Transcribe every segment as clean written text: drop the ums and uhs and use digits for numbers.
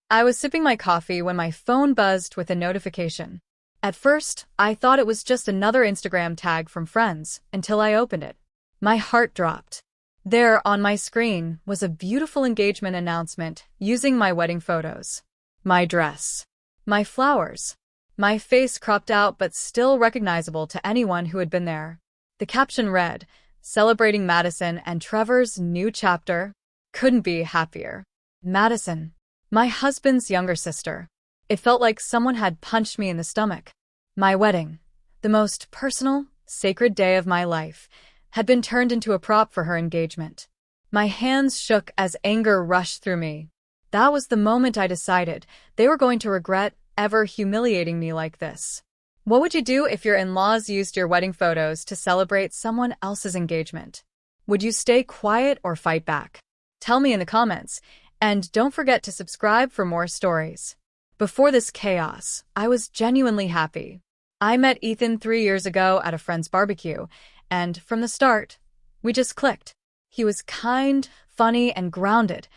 I was sipping my coffee when my phone buzzed with a notification. At first, I thought it was just another Instagram tag from friends until I opened it. My heart dropped. There, on my screen, was a beautiful engagement announcement using my wedding photos. My dress. My flowers. My face cropped out but still recognizable to anyone who had been there. The caption read, "Celebrating Madison and Trevor's new chapter. Couldn't be happier." Madison. My husband's younger sister. It felt like someone had punched me in the stomach. My wedding, the most personal, sacred day of my life, had been turned into a prop for her engagement. My hands shook as anger rushed through me. That was the moment I decided they were going to regret ever humiliating me like this. What would you do if your in-laws used your wedding photos to celebrate someone else's engagement? Would you stay quiet or fight back? Tell me in the comments, and don't forget to subscribe for more stories. Before this chaos, I was genuinely happy. I met Ethan 3 years ago at a friend's barbecue, and from the start, we just clicked. He was kind, funny, and grounded,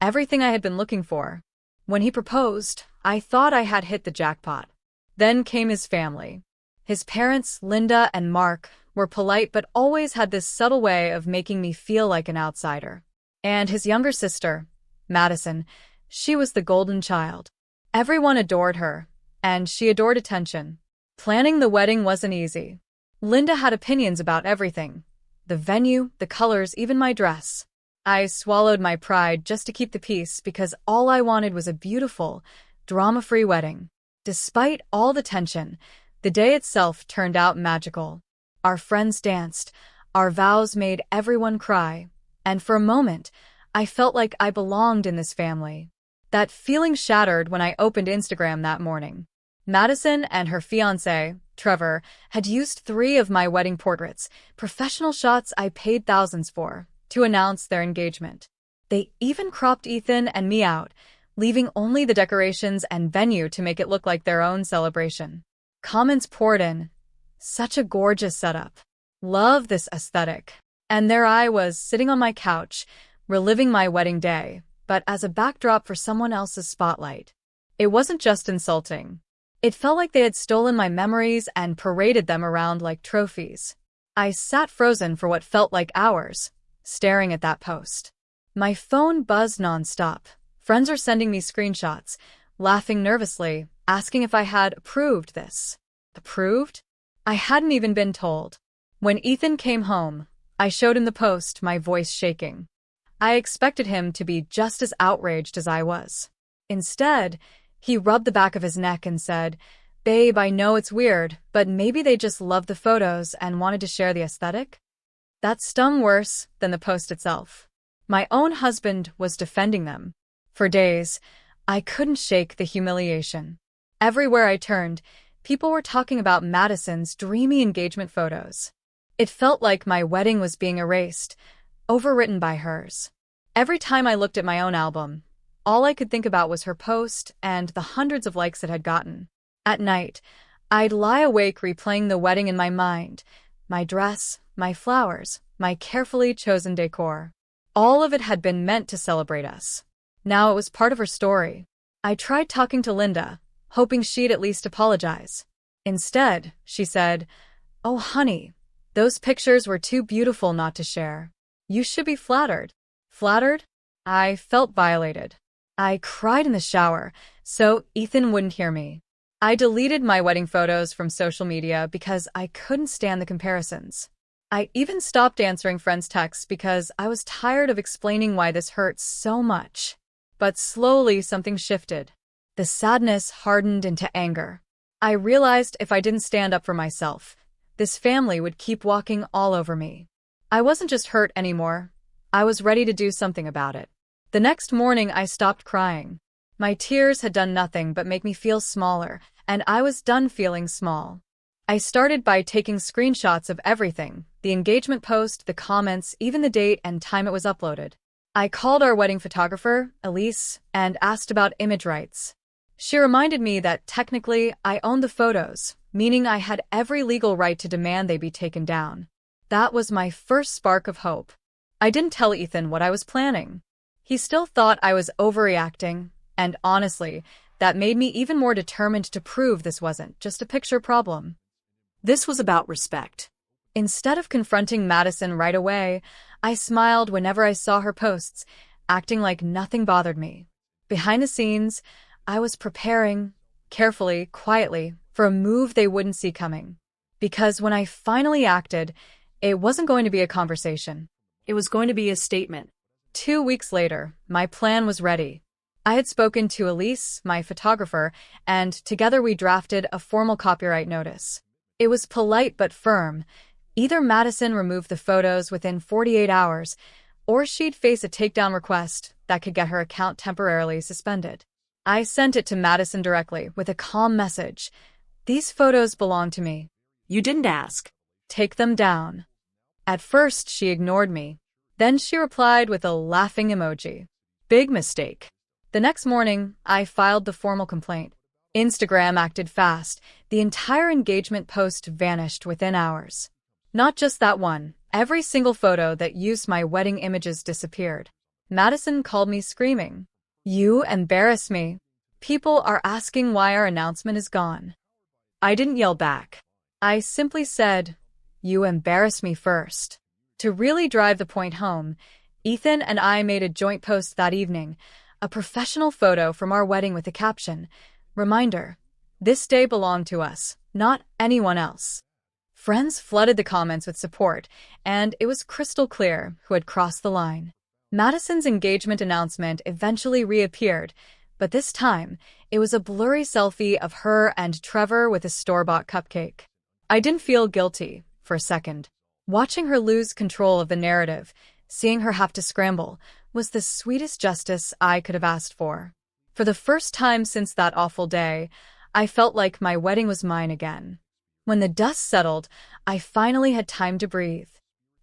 everything I had been looking for. When he proposed, I thought I had hit the jackpot. Then came his family. His parents, Linda and Mark, were polite but always had this subtle way of making me feel like an outsider. And his younger sister, Madison, she was the golden child. Everyone adored her, and she adored attention. Planning the wedding wasn't easy. Linda had opinions about everything. The venue, the colors, even my dress. I swallowed my pride just to keep the peace because all I wanted was a beautiful, drama-free wedding. Despite all the tension, the day itself turned out magical. Our friends danced, our vows made everyone cry, and for a moment, I felt like I belonged in this family. That feeling shattered when I opened Instagram that morning. Madison and her fiancé, Trevor, had used 3 of my wedding portraits, professional shots I paid thousands for, to announce their engagement. They even cropped Ethan and me out, leaving only the decorations and venue to make it look like their own celebration. Comments poured in. Such a gorgeous setup. Love this aesthetic. And there I was, sitting on my couch, reliving my wedding day, but as a backdrop for someone else's spotlight. It wasn't just insulting. It felt like they had stolen my memories and paraded them around like trophies. I sat frozen for what felt like hours, staring at that post. My phone buzzed nonstop. Friends are sending me screenshots, laughing nervously, asking if I had approved this. Approved? I hadn't even been told. When Ethan came home, I showed him the post, my voice shaking. I expected him to be just as outraged as I was. Instead, he rubbed the back of his neck and said, "Babe, I know it's weird, but maybe they just loved the photos and wanted to share the aesthetic?" That stung worse than the post itself. My own husband was defending them. For days, I couldn't shake the humiliation. Everywhere I turned, people were talking about Madison's dreamy engagement photos. It felt like my wedding was being erased, overwritten by hers. Every time I looked at my own album, all I could think about was her post and the hundreds of likes it had gotten. At night, I'd lie awake replaying the wedding in my mind, my dress, my flowers, my carefully chosen decor. All of it had been meant to celebrate us. Now it was part of her story. I tried talking to Linda, hoping she'd at least apologize. Instead, she said, "Oh, honey, those pictures were too beautiful not to share. You should be flattered." Flattered? I felt violated. I cried in the shower, so Ethan wouldn't hear me. I deleted my wedding photos from social media because I couldn't stand the comparisons. I even stopped answering friends' texts because I was tired of explaining why this hurts so much. But slowly something shifted. The sadness hardened into anger. I realized if I didn't stand up for myself, this family would keep walking all over me. I wasn't just hurt anymore. I was ready to do something about it. The next morning, I stopped crying. My tears had done nothing but make me feel smaller, and I was done feeling small. I started by taking screenshots of everything, the engagement post, the comments, even the date and time it was uploaded. I called our wedding photographer, Elise, and asked about image rights. She reminded me that technically I owned the photos, meaning I had every legal right to demand they be taken down. That was my first spark of hope. I didn't tell Ethan what I was planning. He still thought I was overreacting, And honestly, that made me even more determined to prove this wasn't just a picture problem. This was about respect. Instead of confronting Madison right away, I smiled whenever I saw her posts, acting like nothing bothered me. Behind the scenes, I was preparing, carefully, quietly, for a move they wouldn't see coming. Because when I finally acted, it wasn't going to be a conversation. It was going to be a statement. 2 weeks later, my plan was ready. I had spoken to Elise, my photographer, and together we drafted a formal copyright notice. It was polite but firm. Either Madison removed the photos within 48 hours, or she'd face a takedown request that could get her account temporarily suspended. I sent it to Madison directly with a calm message. These photos belong to me. You didn't ask. Take them down. At first, she ignored me. Then she replied with a laughing emoji. Big mistake. The next morning, I filed the formal complaint. Instagram acted fast. The entire engagement post vanished within hours. Not just that one. Every single photo that used my wedding images disappeared. Madison called me screaming. You embarrass me. People are asking why our announcement is gone. I didn't yell back. I simply said, you embarrass me first. To really drive the point home, Ethan and I made a joint post that evening, a professional photo from our wedding with the caption, "Reminder, this day belonged to us, not anyone else." Friends flooded the comments with support, and it was crystal clear who had crossed the line. Madison's engagement announcement eventually reappeared, but this time, it was a blurry selfie of her and Trevor with a store-bought cupcake. I didn't feel guilty for a second. Watching her lose control of the narrative, seeing her have to scramble, was the sweetest justice I could have asked for. For the first time since that awful day, I felt like my wedding was mine again. When the dust settled, I finally had time to breathe.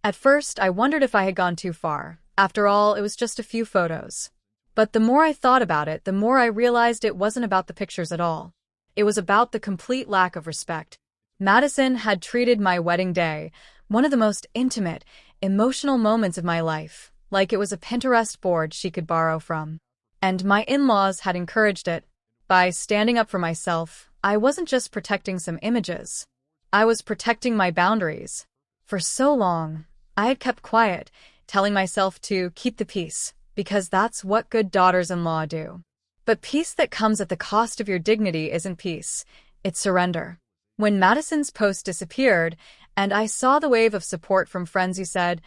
At first, I wondered if I had gone too far. After all, it was just a few photos. But the more I thought about it, the more I realized it wasn't about the pictures at all. It was about the complete lack of respect. Madison had treated my wedding day, one of the most intimate, emotional moments of my life, like it was a Pinterest board she could borrow from. And my in-laws had encouraged it. By standing up for myself, I wasn't just protecting some images. I was protecting my boundaries. For so long, I had kept quiet, telling myself to keep the peace, because that's what good daughters-in-law do. But peace that comes at the cost of your dignity isn't peace, it's surrender. When Madison's post disappeared, and I saw the wave of support from friends who said,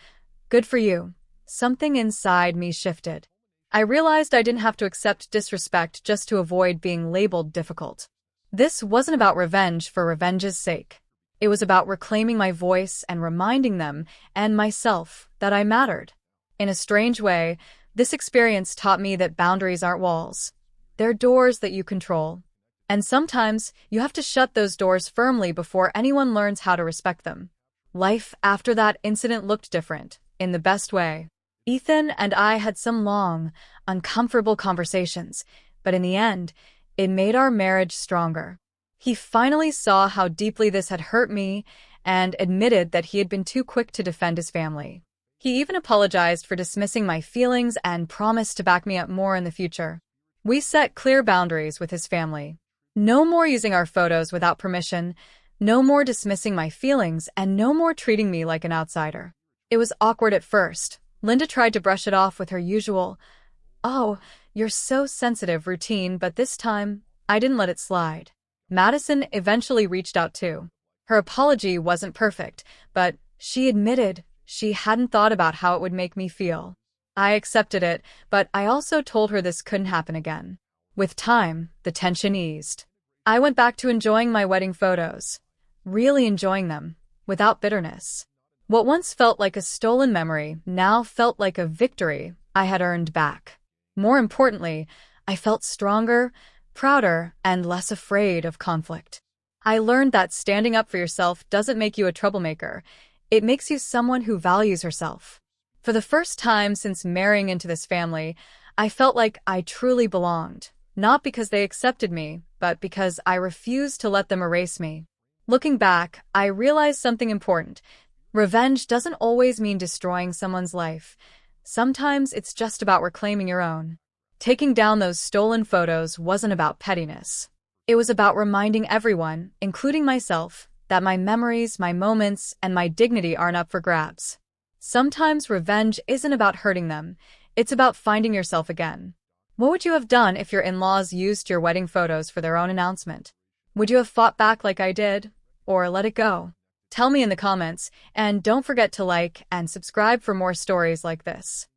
"Good for you," something inside me shifted. I realized I didn't have to accept disrespect just to avoid being labeled difficult. This wasn't about revenge for revenge's sake. It was about reclaiming my voice and reminding them and myself that I mattered. In a strange way, this experience taught me that boundaries aren't walls. They're doors that you control. And sometimes, you have to shut those doors firmly before anyone learns how to respect them. Life after that incident looked different, in the best way. Ethan and I had some long, uncomfortable conversations, but in the end, it made our marriage stronger. He finally saw how deeply this had hurt me and admitted that he had been too quick to defend his family. He even apologized for dismissing my feelings and promised to back me up more in the future. We set clear boundaries with his family. No more using our photos without permission, no more dismissing my feelings, and no more treating me like an outsider. It was awkward at first. Linda tried to brush it off with her usual, "Oh, you're so sensitive" routine, but this time, I didn't let it slide. Madison eventually reached out too. Her apology wasn't perfect, but she admitted she hadn't thought about how it would make me feel. I accepted it, but I also told her this couldn't happen again. With time, the tension eased. I went back to enjoying my wedding photos, really enjoying them, without bitterness. What once felt like a stolen memory now felt like a victory I had earned back. More importantly, I felt stronger, prouder, and less afraid of conflict. I learned that standing up for yourself doesn't make you a troublemaker. It makes you someone who values herself. For the first time since marrying into this family, I felt like I truly belonged, not because they accepted me, but because I refused to let them erase me. Looking back, I realized something important. Revenge doesn't always mean destroying someone's life. Sometimes it's just about reclaiming your own. Taking down those stolen photos wasn't about pettiness. It was about reminding everyone, including myself, that my memories, my moments, and my dignity aren't up for grabs. Sometimes revenge isn't about hurting them, it's about finding yourself again. What would you have done if your in-laws used your wedding photos for their own announcement? Would you have fought back like I did? Or let it go? Tell me in the comments, and don't forget to like and subscribe for more stories like this.